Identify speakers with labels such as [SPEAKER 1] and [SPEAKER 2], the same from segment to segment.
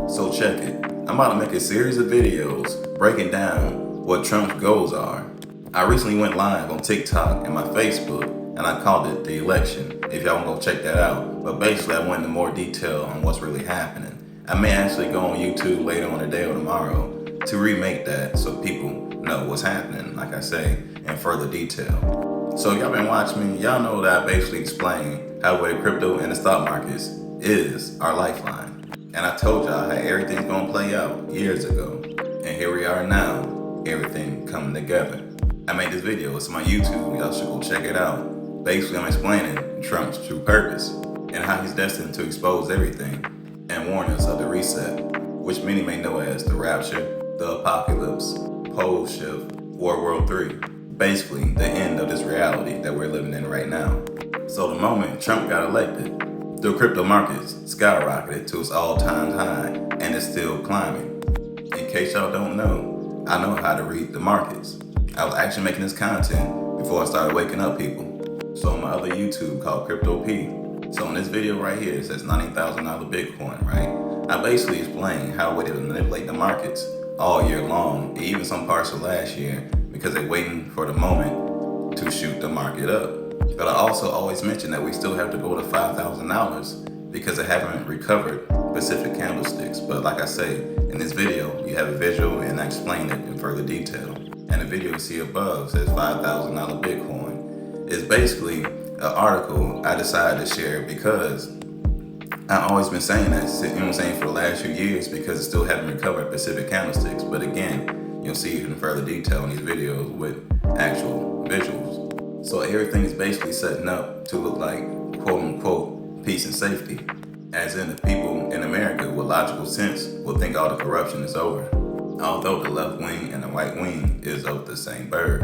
[SPEAKER 1] So check it. I'm about to make a series of videos breaking down what Trump's goals are. I recently went live on TikTok and my Facebook, and I called it the election, if y'all want to go check that out. But basically I went into more detail on what's really happening. I may actually go on YouTube later on today or tomorrow to remake that so people know what's happening, like I say, in further detail. So if y'all been watching me, y'all know that I basically explained how the crypto and the stock markets is our lifeline. And I told y'all how everything's gonna play out years ago. And here we are now, everything coming together. I made this video, it's on my YouTube, y'all should go check it out. Basically, I'm explaining Trump's true purpose and how he's destined to expose everything and warn us of the reset, which many may know as the rapture, the apocalypse, pole shift, or World 3. Basically, the end of this reality that we're living in right now. So the moment Trump got elected, the crypto markets skyrocketed to its all-time high and it's still climbing. In case y'all don't know, I know how to read the markets. I was actually making this content before I started waking up people. So on my other YouTube called Crypto P. So in this video right here, it says $90,000 Bitcoin, right? I basically explain how we manipulate the markets all year long, and even some parts of last year, because they're waiting for the moment to shoot the market up. But I also always mention that we still have to go to $5,000 because they haven't recovered Pacific candlesticks. But like I say, in this video, you have a visual and I explain it in further detail. And the video you see above says $5,000 Bitcoin. It's basically an article I decided to share because I've always been saying that, you know what I'm saying, for the last few years because it still haven't recovered Pacific candlesticks. But again, you'll see it in further detail in these videos with actual visuals. So everything is basically setting up to look like quote unquote peace and safety. As in, the people in America with logical sense will think all the corruption is over. Although the left wing and the right wing is of the same bird.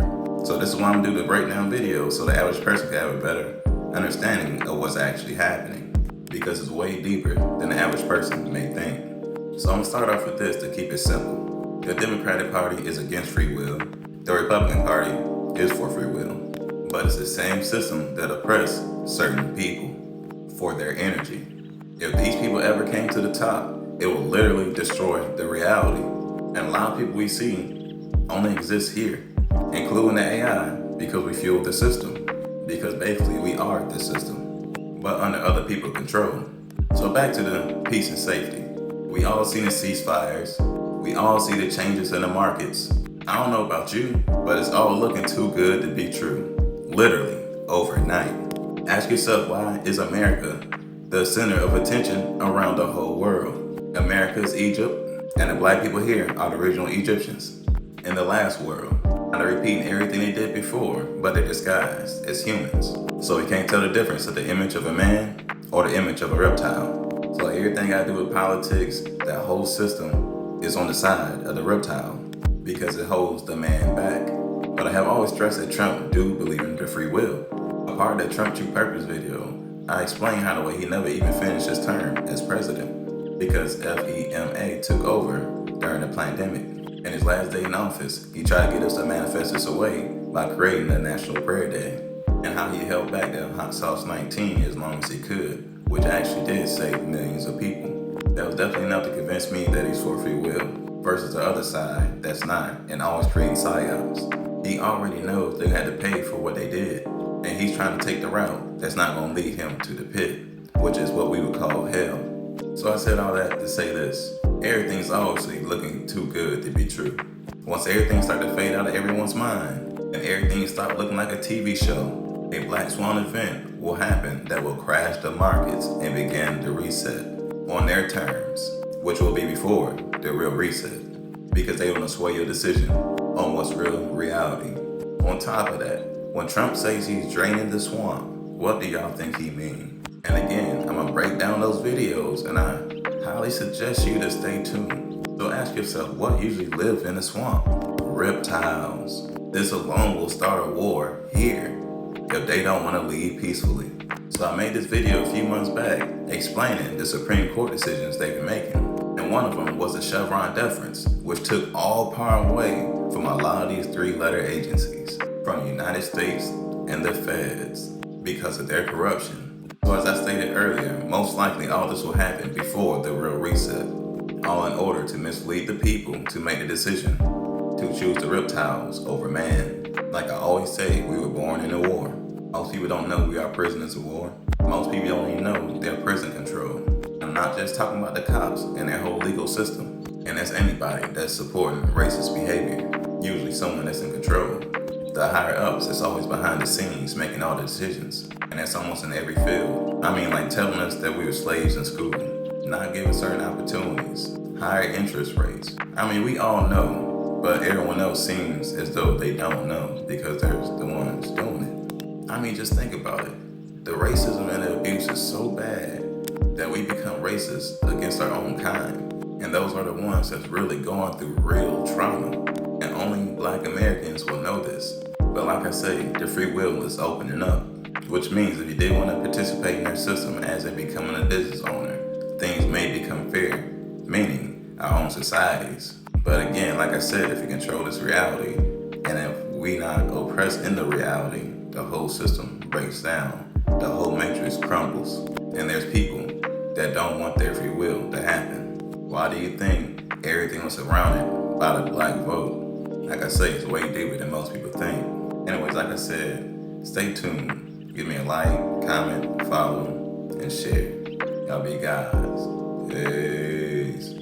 [SPEAKER 1] So this is why I'm doing the breakdown video so the average person can have a better understanding of what's actually happening. Because it's way deeper than the average person may think. So I'm gonna start off with this to keep it simple. The Democratic Party is against free will. The Republican Party is for free will. But it's the same system that oppress certain people for their energy. If these people ever came to the top, it will literally destroy the reality. And a lot of people we see only exist here, including the AI, because we fuel the system. Because basically we are the system, but under other people's control. So back to the peace and safety. We all see the ceasefires. We all see the changes in the markets. I don't know about you, but it's all looking too good to be true. Literally, overnight. Ask yourself, why is America the center of attention around the whole world? America is Egypt, and the black people here are the original Egyptians in the last world. And they're repeating everything they did before, but they're disguised as humans. So we can't tell the difference of the image of a man or the image of a reptile. So everything I do with politics, that whole system is on the side of the reptile because it holds the man back. But I have always stressed that Trump do believe in the free will. A part of that Trump True Purpose video, I explained how the way he never even finished his term as president because FEMA took over during the pandemic. In his last day in office, he tried to get us to manifest this away by creating the National Prayer Day and how he held back the hot sauce 19 as long as he could, which actually did save millions of people. That was definitely enough to convince me that he's for free will versus the other side that's not and always creating psyops. He already knows they had to pay for what they did, and he's trying to take the route that's not going to lead him to the pit, which is what we would call hell. So I said all that to say this. Everything's obviously looking too good to be true. Once everything starts to fade out of everyone's mind, and everything stops looking like a TV show, a black swan event will happen that will crash the markets and begin the reset on their terms, which will be before the real reset, because they want to sway your decision on what's real reality. On top of that, when Trump says he's draining the swamp, what do y'all think he means? And again, I'm gonna break down those videos and I highly suggest you to stay tuned. So ask yourself, what usually lives in the swamp? Reptiles. This alone will start a war here if they don't want to leave peacefully. So I made this video a few months back explaining the Supreme Court decisions they've been making. And one of them was the Chevron deference, which took all power away from a lot of these three-letter agencies, from the United States and the feds, because of their corruption. So as I stated earlier, most likely all this will happen before the real reset. all in order to mislead the people to make the decision to choose the reptiles over man. Like I always say, we were born in a war. Most people don't know we are prisoners of war. Most people don't even know they're prison control. I'm not just talking about the cops and their whole legal system. And that's anybody that's supporting racist behavior, usually someone that's in control. The higher ups that's always behind the scenes making all the decisions. And that's almost in every field. I mean, like telling us that we were slaves in school, not giving certain opportunities, higher interest rates. I mean, we all know, but everyone else seems as though they don't know because they're the ones doing it. I mean, just think about it. The racism and the abuse is so bad that we become racist against our own kind. And those are the ones that's really going through real trauma. And only Black Americans will know this. But like I say, the free will is opening up. Which means if you did want to participate in their system as in becoming a business owner, things may become fair, meaning our own societies. But again, like I said, if you control this reality, and if we not oppressed in the reality, the whole system breaks down, the whole matrix crumbles, and there's people that don't want their free will to happen. Why do you think everything was surrounded by the Black vote? Like I say, it's way deeper than most people think. Anyways, like I said, stay tuned. Give me a like, comment, follow, and share. Y'all be guys. Peace.